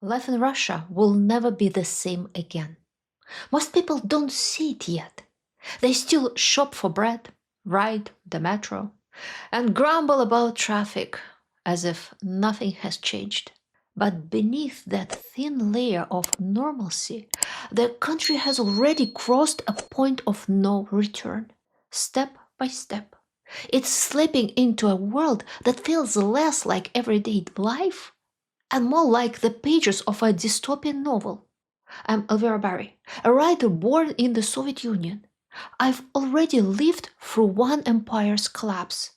Life in Russia will never be the same again. Most people don't see it yet. They still shop for bread, ride the metro, and grumble about traffic as if nothing has changed. But beneath that thin layer of normalcy, the country has already crossed a point of no return, step by step. It's slipping into a world that feels less like everyday life and more like the pages of a dystopian novel. I'm Elvira Bary, a writer born in the Soviet Union. I've already lived through one empire's collapse,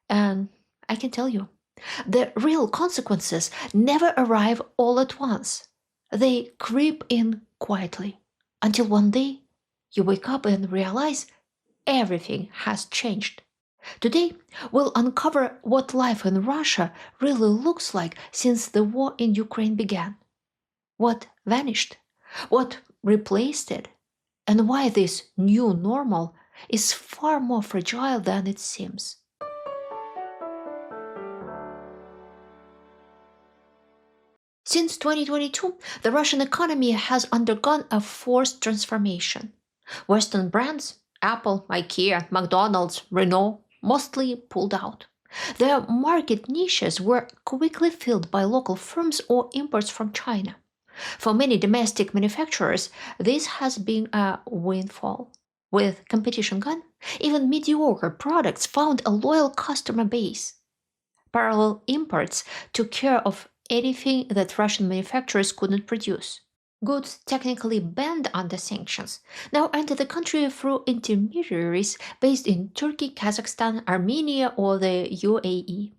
and I can tell you, the real consequences never arrive all at once. They creep in quietly until one day you wake up and realize everything has changed. Today, we'll uncover what life in Russia really looks like since the war in Ukraine began. What vanished? What replaced it? And why this new normal is far more fragile than it seems. Since 2022, the Russian economy has undergone a forced transformation. Western brands, Apple, IKEA, McDonald's, Renault, mostly pulled out. Their market niches were quickly filled by local firms or imports from China. For many domestic manufacturers, this has been a windfall. With competition gone, even mediocre products found a loyal customer base. Parallel imports took care of anything that Russian manufacturers couldn't produce. Goods technically banned under sanctions now enter the country through intermediaries based in Turkey, Kazakhstan, Armenia, or the UAE.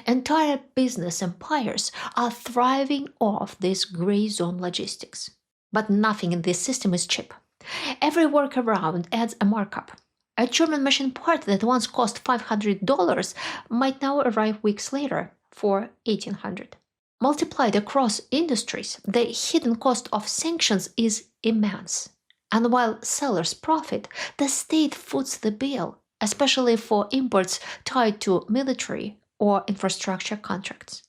Entire business empires are thriving off this gray zone logistics. But nothing in this system is cheap. Every workaround adds a markup. A German machine part that once cost $500 might now arrive weeks later for $1,800. Multiplied across industries, the hidden cost of sanctions is immense. And while sellers profit, the state foots the bill, especially for imports tied to military or infrastructure contracts.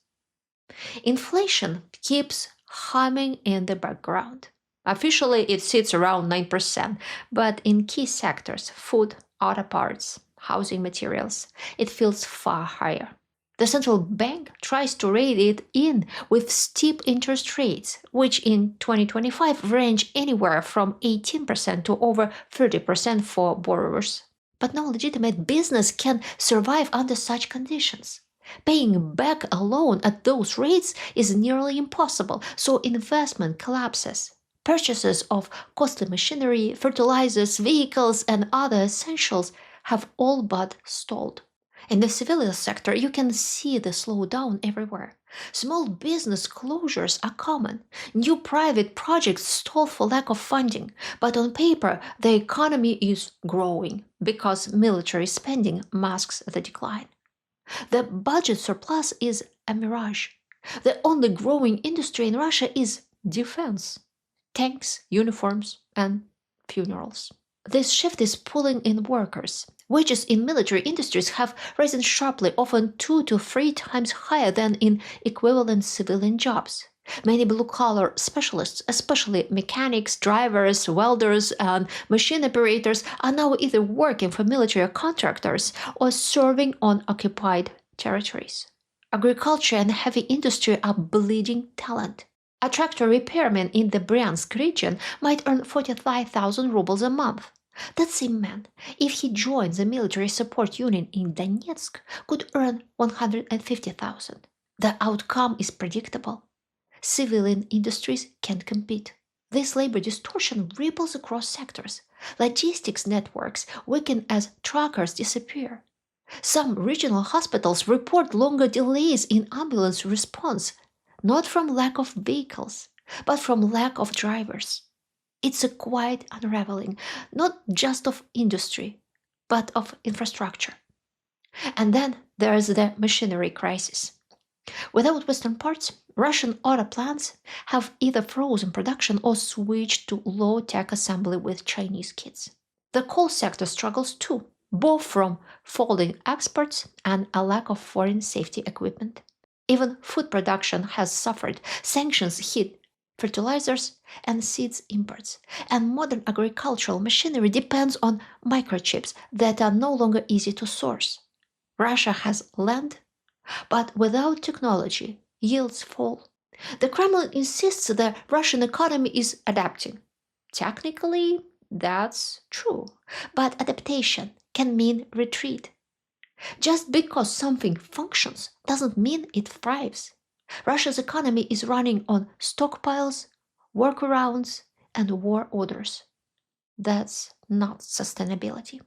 Inflation keeps humming in the background. Officially, it sits around 9%, but in key sectors, food, auto parts, housing materials, it feels far higher. The central bank tries to rein it in with steep interest rates, which in 2025 range anywhere from 18% to over 30% for borrowers. But no legitimate business can survive under such conditions. Paying back a loan at those rates is nearly impossible, so investment collapses. Purchases of costly machinery, fertilizers, vehicles, and other essentials have all but stalled. In the civilian sector, you can see the slowdown everywhere. Small business closures are common. New private projects stall for lack of funding. But on paper, the economy is growing because military spending masks the decline. The budget surplus is a mirage. The only growing industry in Russia is defense. Tanks, uniforms, and funerals. This shift is pulling in workers. Wages in military industries have risen sharply, often 2 to 3 times higher than in equivalent civilian jobs. Many blue-collar specialists, especially mechanics, drivers, welders, and machine operators, are now either working for military contractors or serving on occupied territories. Agriculture and heavy industry are bleeding talent. A tractor repairman in the Bryansk region might earn 45,000 rubles a month. That same man, if he joins the military support unit in Donetsk, could earn 150,000. The outcome is predictable. Civilian industries can't compete. This labor distortion ripples across sectors. Logistics networks weaken as truckers disappear. Some regional hospitals report longer delays in ambulance response, not from lack of vehicles, but from lack of drivers. It's a quiet unraveling, not just of industry, but of infrastructure. And then there's the machinery crisis. Without Western parts, Russian auto plants have either frozen production or switched to low-tech assembly with Chinese kits. The coal sector struggles too, both from falling exports and a lack of foreign safety equipment. Even food production has suffered. Sanctions hit fertilizers and seeds imports. And modern agricultural machinery depends on microchips that are no longer easy to source. Russia has land, but without technology, yields fall. The Kremlin insists the Russian economy is adapting. Technically, that's true, but adaptation can mean retreat. Just because something functions doesn't mean it thrives. Russia's economy is running on stockpiles, workarounds, and war orders. That's not sustainability.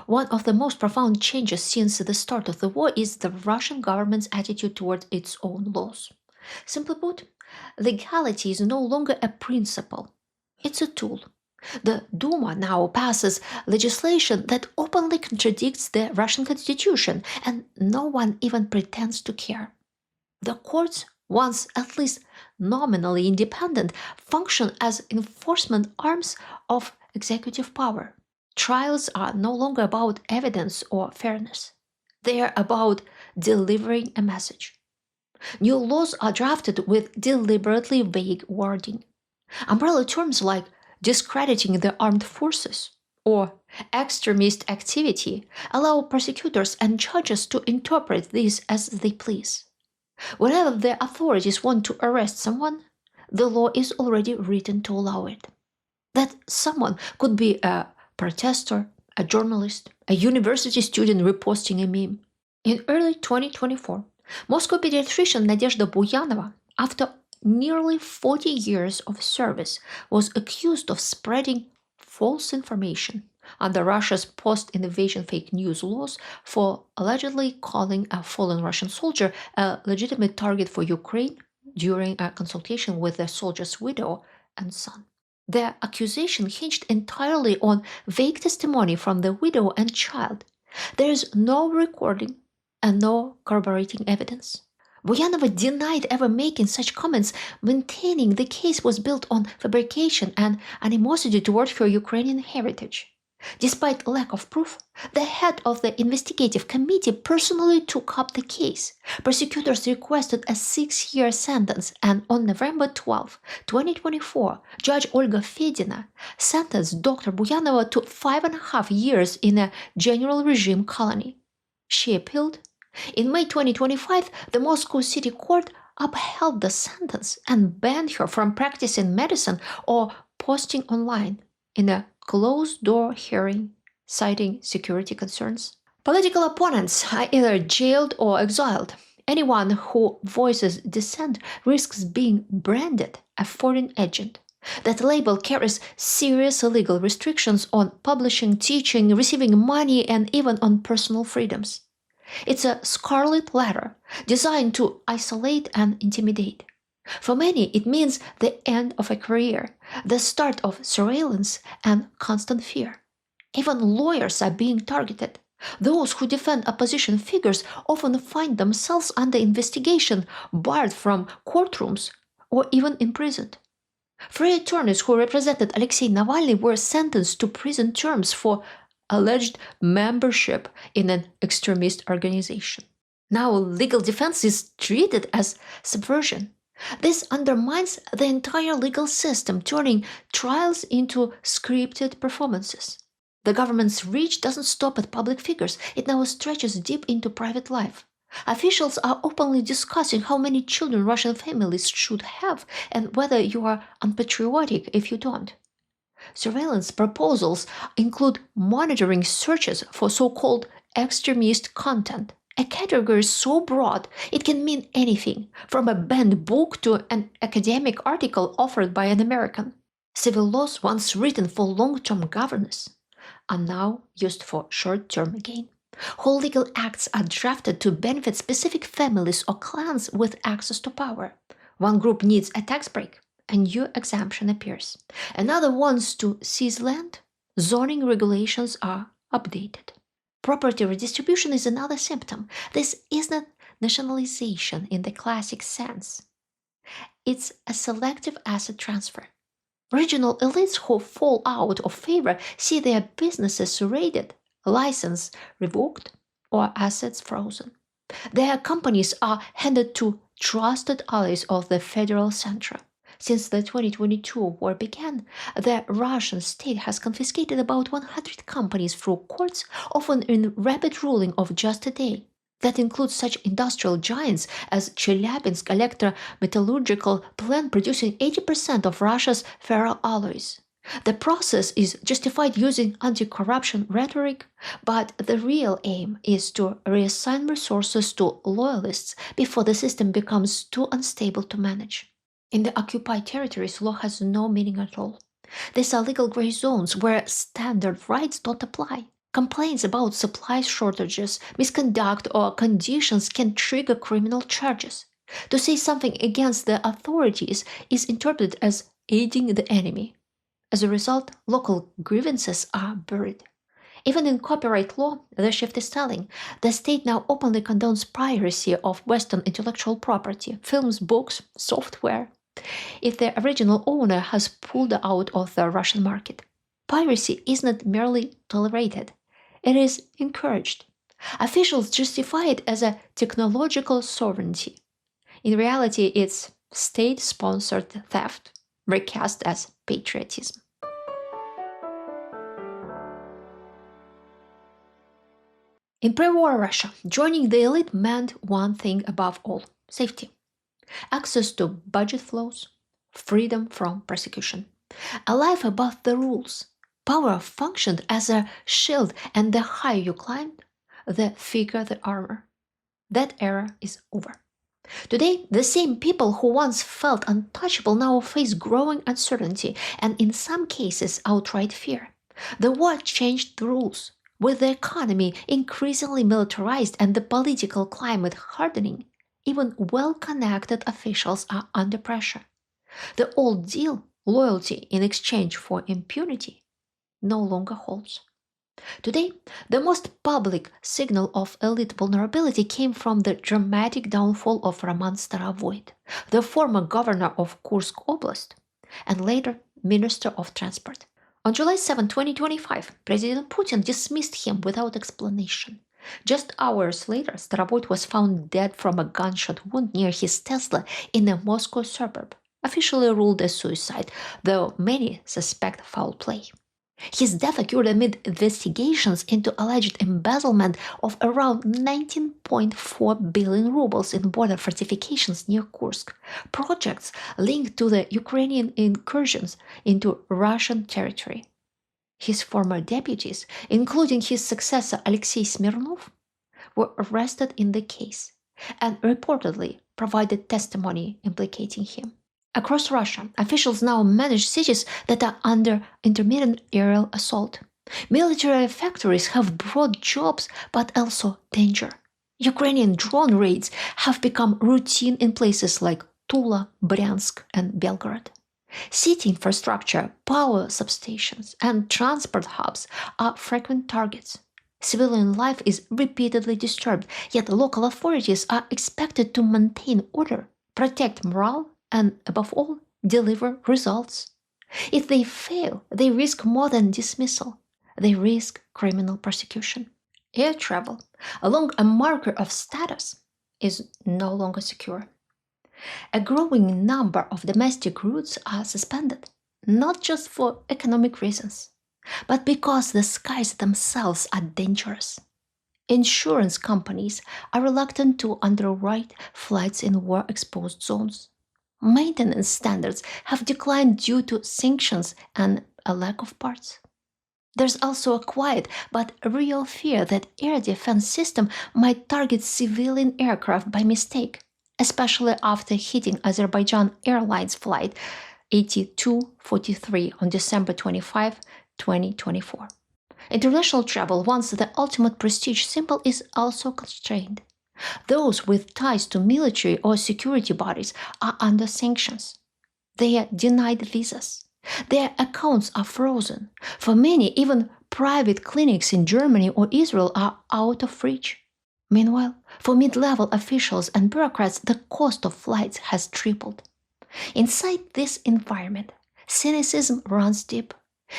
One of the most profound changes since the start of the war is the Russian government's attitude toward its own laws. Simply put, legality is no longer a principle, it's a tool. The Duma now passes legislation that openly contradicts the Russian constitution, and no one even pretends to care. The courts, once at least nominally independent, function as enforcement arms of executive power. Trials are no longer about evidence or fairness. They are about delivering a message. New laws are drafted with deliberately vague wording. Umbrella terms like discrediting the armed forces or extremist activity allow prosecutors and judges to interpret these as they please. Whenever the authorities want to arrest someone, the law is already written to allow it. That someone could be a protester, a journalist, a university student reposting a meme. In early 2024, Moscow pediatrician Nadezhda Buyanova, after nearly 40 years of service, was accused of spreading false information under Russia's post-invasion fake news laws for allegedly calling a fallen Russian soldier a legitimate target for Ukraine during a consultation with the soldier's widow and son. The accusation hinged entirely on vague testimony from the widow and child. There is no recording and no corroborating evidence. Buyanova denied ever making such comments, maintaining the case was built on fabrication and animosity toward her Ukrainian heritage. Despite lack of proof, the head of the investigative committee personally took up the case. Prosecutors requested a 6-year sentence, and on November 12, 2024, Judge Olga Fedina sentenced Dr. Buyanova to 5.5 years in a general regime colony. She appealed. In May 2025, the Moscow City Court upheld the sentence and banned her from practicing medicine or posting online in a closed-door hearing, citing security concerns. Political opponents are either jailed or exiled. Anyone who voices dissent risks being branded a foreign agent. That label carries serious legal restrictions on publishing, teaching, receiving money, and even on personal freedoms. It's a scarlet letter designed to isolate and intimidate. For many, it means the end of a career, the start of surveillance and constant fear. Even lawyers are being targeted. Those who defend opposition figures often find themselves under investigation, barred from courtrooms, or even imprisoned. Three attorneys who represented Alexei Navalny were sentenced to prison terms for alleged membership in an extremist organization. Now, legal defense is treated as subversion. This undermines the entire legal system, turning trials into scripted performances. The government's reach doesn't stop at public figures, it now stretches deep into private life. Officials are openly discussing how many children Russian families should have and whether you are unpatriotic if you don't. Surveillance proposals include monitoring searches for so-called extremist content, a category so broad it can mean anything, from a banned book to an academic article offered by an American. Civil laws once written for long-term governance are now used for short-term gain. Whole legal acts are drafted to benefit specific families or clans with access to power. One group needs a tax break. A new exemption appears. Another wants to seize land. Zoning regulations are updated. Property redistribution is another symptom. This isn't nationalization in the classic sense. It's a selective asset transfer. Regional elites who fall out of favor see their businesses raided, license revoked, or assets frozen. Their companies are handed to trusted allies of the federal center. Since the 2022 war began, the Russian state has confiscated about 100 companies through courts, often in rapid ruling of just a day. That includes such industrial giants as Chelyabinsk electro-metallurgical plant producing 80% of Russia's ferroalloys. The process is justified using anti-corruption rhetoric, but the real aim is to reassign resources to loyalists before the system becomes too unstable to manage. In the occupied territories, law has no meaning at all. These are legal gray zones where standard rights don't apply. Complaints about supply shortages, misconduct, or conditions can trigger criminal charges. To say something against the authorities is interpreted as aiding the enemy. As a result, local grievances are buried. Even in copyright law, the shift is telling. The state now openly condones piracy of Western intellectual property, films, books, software, if the original owner has pulled out of the Russian market. Piracy is not merely tolerated, it is encouraged. Officials justify it as a technological sovereignty. In reality, it's state-sponsored theft, recast as patriotism. In pre-war Russia, joining the elite meant one thing above all: safety. Access to budget flows, freedom from persecution, a life above the rules. Power functioned as a shield, and the higher you climbed, the thicker the armor. That era is over. Today, the same people who once felt untouchable now face growing uncertainty and, in some cases, outright fear. The war changed the rules. With the economy increasingly militarized and the political climate hardening, even well-connected officials are under pressure. The old deal, loyalty in exchange for impunity, no longer holds. Today, the most public signal of elite vulnerability came from the dramatic downfall of Roman Starovoyt, the former governor of Kursk Oblast and later Minister of Transport. On July 7, 2025, President Putin dismissed him without explanation. Just hours later, Starovoyt was found dead from a gunshot wound near his Tesla in a Moscow suburb, officially ruled as suicide, though many suspect foul play. His death occurred amid investigations into alleged embezzlement of around 19.4 billion rubles in border fortifications near Kursk, projects linked to the Ukrainian incursions into Russian territory. His former deputies, including his successor Alexei Smirnov, were arrested in the case and reportedly provided testimony implicating him. Across Russia, officials now manage cities that are under intermittent aerial assault. Military factories have brought jobs but also danger. Ukrainian drone raids have become routine in places like Tula, Bryansk, and Belgorod. City infrastructure, power substations, and transport hubs are frequent targets. Civilian life is repeatedly disturbed, yet local authorities are expected to maintain order, protect morale, and, above all, deliver results. If they fail, they risk more than dismissal. They risk criminal prosecution. Air travel, along a marker of status, is no longer secure. A growing number of domestic routes are suspended, not just for economic reasons, but because the skies themselves are dangerous. Insurance companies are reluctant to underwrite flights in war-exposed zones. Maintenance standards have declined due to sanctions and a lack of parts. There's also a quiet but real fear that air defense system might target civilian aircraft by mistake, especially after hitting Azerbaijan Airlines flight 8243 on December 25, 2024. International travel, once the ultimate prestige symbol, is also constrained. Those with ties to military or security bodies are under sanctions. They are denied visas. Their accounts are frozen. For many, even private clinics in Germany or Israel are out of reach. Meanwhile, for mid-level officials and bureaucrats, the cost of flights has tripled. Inside this environment, cynicism runs deep.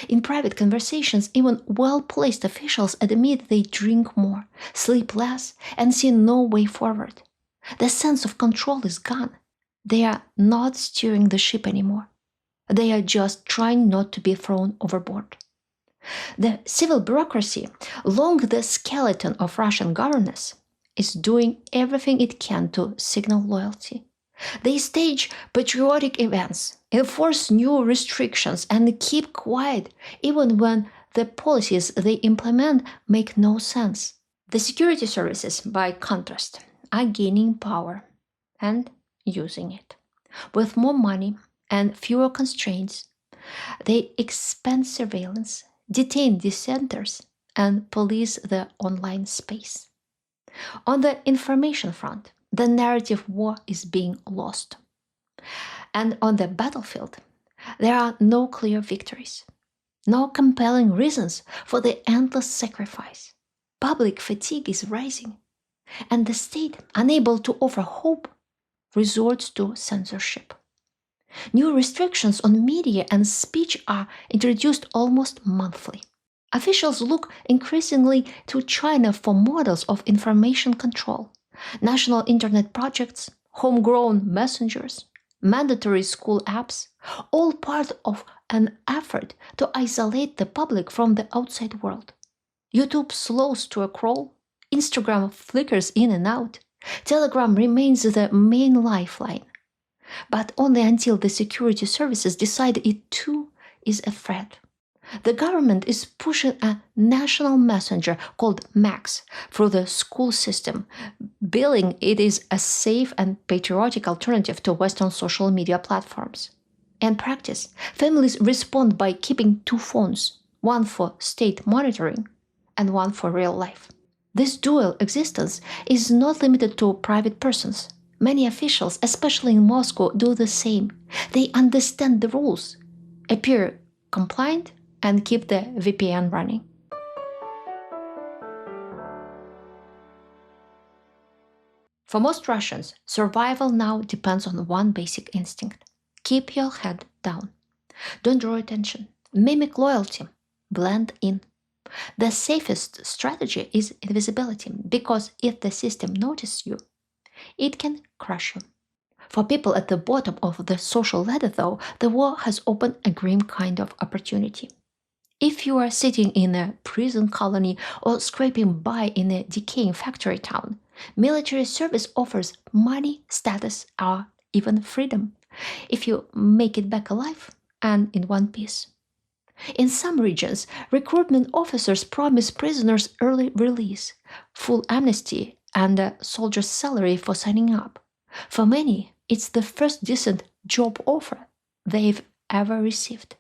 In private conversations, even well-placed officials admit they drink more, sleep less, and see no way forward. The sense of control is gone. They are not steering the ship anymore. They are just trying not to be thrown overboard. The civil bureaucracy, long the skeleton of Russian governance, is doing everything it can to signal loyalty. They stage patriotic events, enforce new restrictions, and keep quiet even when the policies they implement make no sense. The security services, by contrast, are gaining power and using it. With more money and fewer constraints, they expand surveillance, detain dissenters, and police the online space. On the information front, the narrative war is being lost. And on the battlefield, there are no clear victories, no compelling reasons for the endless sacrifice. Public fatigue is rising, and the state, unable to offer hope, resorts to censorship. New restrictions on media and speech are introduced almost monthly. Officials look increasingly to China for models of information control. National internet projects, homegrown messengers, mandatory school apps, all part of an effort to isolate the public from the outside world. YouTube slows to a crawl, Instagram flickers in and out, Telegram remains the main lifeline. But only until the security services decide it too is a threat. The government is pushing a national messenger called Max through the school system, billing it is a safe and patriotic alternative to Western social media platforms. In practice, families respond by keeping two phones, one for state monitoring and one for real life. This dual existence is not limited to private persons. Many officials, especially in Moscow, do the same. They understand the rules, appear compliant, and keep the VPN running. For most Russians, survival now depends on one basic instinct. Keep your head down. Don't draw attention. Mimic loyalty. Blend in. The safest strategy is invisibility, because if the system notices you, it can crush you. For people at the bottom of the social ladder, though, the war has opened a grim kind of opportunity. If you are sitting in a prison colony or scraping by in a decaying factory town, military service offers money, status, or even freedom if you make it back alive and in one piece. In some regions, recruitment officers promise prisoners early release, full amnesty, and a soldier's salary for signing up. For many, it's the first decent job offer they've ever received.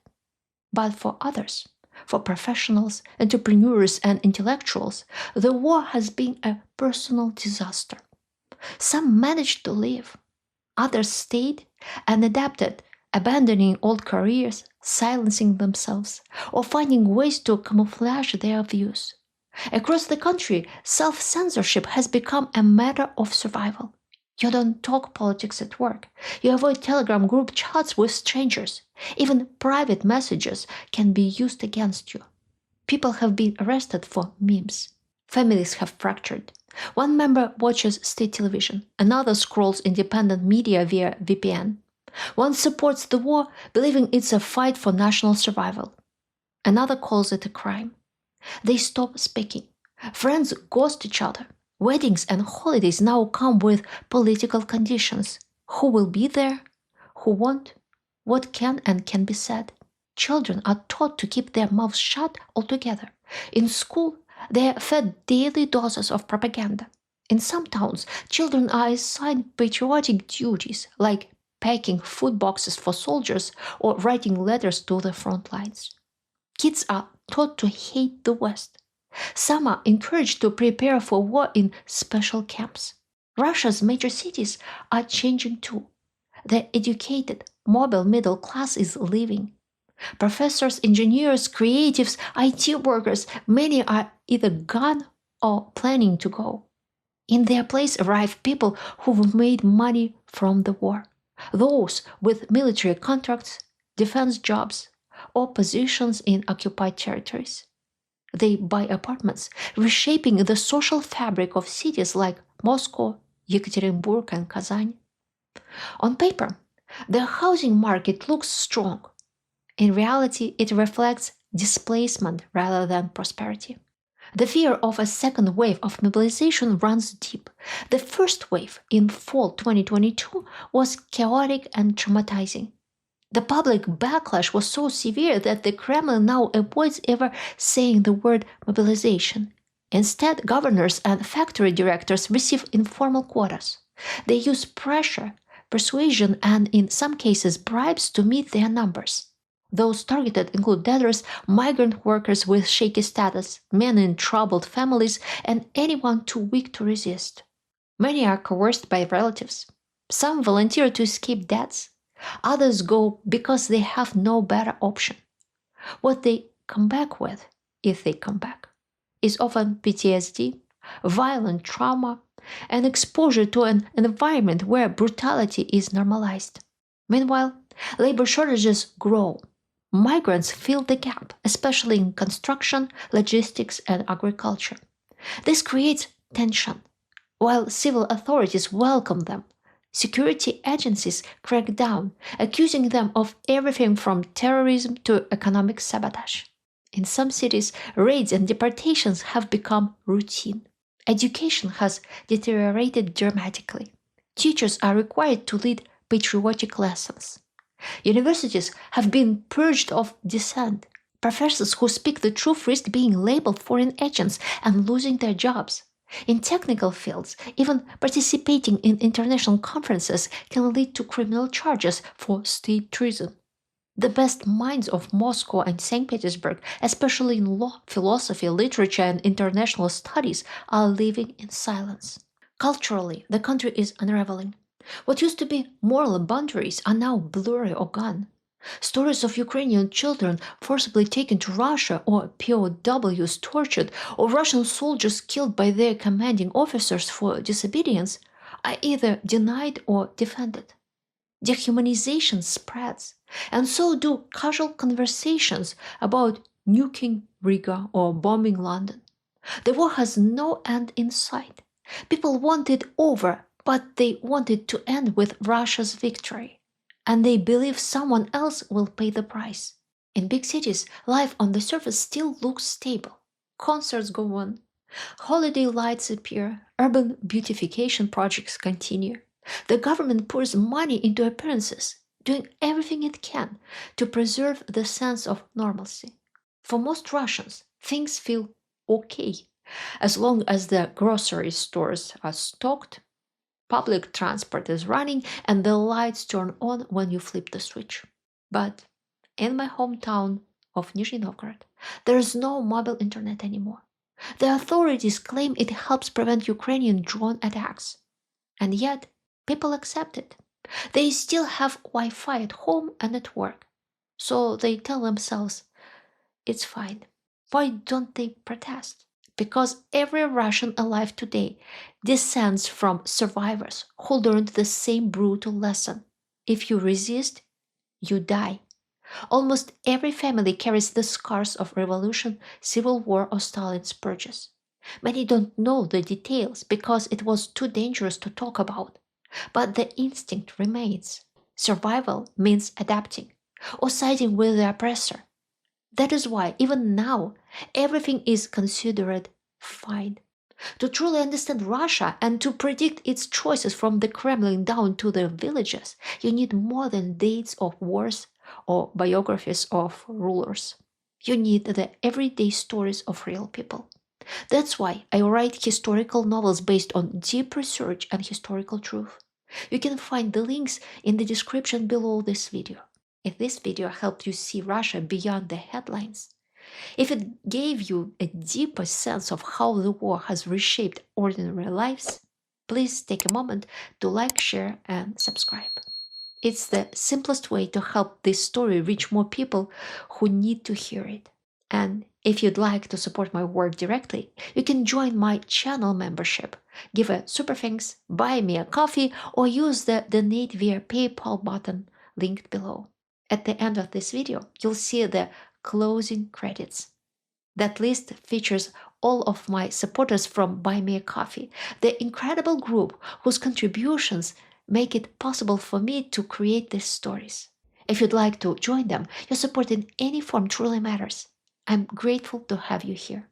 But for others, for professionals, entrepreneurs, and intellectuals, the war has been a personal disaster. Some managed to live, others stayed and adapted, abandoning old careers, silencing themselves, or finding ways to camouflage their views. Across the country, self-censorship has become a matter of survival. You don't talk politics at work. You avoid Telegram group chats with strangers. Even private messages can be used against you. People have been arrested for memes. Families have fractured. One member watches state television, another scrolls independent media via VPN. One supports the war, believing it's a fight for national survival. Another calls it a crime. They stop speaking. Friends ghost each other. Weddings and holidays now come with political conditions. Who will be there? Who won't? What can and can't be said? Children are taught to keep their mouths shut altogether. In school, they are fed daily doses of propaganda. In some towns, children are assigned patriotic duties like packing food boxes for soldiers or writing letters to the front lines. Kids are taught to hate the West. Some are encouraged to prepare for war in special camps. Russia's major cities are changing too. The educated, mobile middle class is leaving. Professors, engineers, creatives, IT workers, many are either gone or planning to go. In their place arrive people who've made money from the war. Those with military contracts, defense jobs, or positions in occupied territories. They buy apartments, reshaping the social fabric of cities like Moscow, Yekaterinburg, and Kazan. On paper, the housing market looks strong. In reality, it reflects displacement rather than prosperity. The fear of a second wave of mobilization runs deep. The first wave in fall 2022 was chaotic and traumatizing. The public backlash was so severe that the Kremlin now avoids ever saying the word mobilization. Instead, governors and factory directors receive informal quotas. They use pressure, persuasion, and in some cases bribes to meet their numbers. Those targeted include debtors, migrant workers with shaky status, men in troubled families, and anyone too weak to resist. Many are coerced by relatives. Some volunteer to escape debts. Others go because they have no better option. What they come back with, if they come back, is often PTSD, violent trauma, and exposure to an environment where brutality is normalized. Meanwhile, labor shortages grow. Migrants fill the gap, especially in construction, logistics, and agriculture. This creates tension. While civil authorities welcome them, security agencies crack down, accusing them of everything from terrorism to economic sabotage. In some cities, raids and deportations have become routine. Education has deteriorated dramatically. Teachers are required to lead patriotic lessons. Universities have been purged of dissent. Professors who speak the truth risk being labeled foreign agents and losing their jobs. In technical fields, even participating in international conferences can lead to criminal charges for state treason. The best minds of Moscow and St. Petersburg, especially in law, philosophy, literature, and international studies, are living in silence. Culturally, the country is unraveling. What used to be moral boundaries are now blurry or gone. Stories of Ukrainian children forcibly taken to Russia or POWs tortured or Russian soldiers killed by their commanding officers for disobedience are either denied or defended. Dehumanization spreads, and so do casual conversations about nuking Riga or bombing London. The war has no end in sight. People want it over, but they want it to end with Russia's victory. And they believe someone else will pay the price. In big cities, life on the surface still looks stable. Concerts go on. Holiday lights appear. Urban beautification projects continue. The government pours money into appearances, doing everything it can to preserve the sense of normalcy. For most Russians, things feel okay as long as the grocery stores are stocked, public transport is running, and the lights turn on when you flip the switch. But in my hometown of Nizhny Novgorod, there is no mobile internet anymore. The authorities claim it helps prevent Ukrainian drone attacks. And yet, people accept it. They still have Wi Fi at home and at work. So they tell themselves, it's fine. Why don't they protest? Because every Russian alive today descends from survivors who learned the same brutal lesson. If you resist, you die. Almost every family carries the scars of revolution, civil war, or Stalin's purges. Many don't know the details because it was too dangerous to talk about. But the instinct remains. Survival means adapting or siding with the oppressor. That is why, even now, everything is considered fine. To truly understand Russia and to predict its choices from the Kremlin down to the villages, you need more than dates of wars or biographies of rulers. You need the everyday stories of real people. That's why I write historical novels based on deep research and historical truth. You can find the links in the description below this video. If this video helped you see Russia beyond the headlines, if it gave you a deeper sense of how the war has reshaped ordinary lives, please take a moment to like, share, and subscribe. It's the simplest way to help this story reach more people who need to hear it. And if you'd like to support my work directly, you can join my channel membership, give a super thanks, buy me a coffee, or use the donate via PayPal button linked below. At the end of this video, you'll see the closing credits. That list features all of my supporters from Buy Me a Coffee, the incredible group whose contributions make it possible for me to create these stories. If you'd like to join them, your support in any form truly matters. I'm grateful to have you here.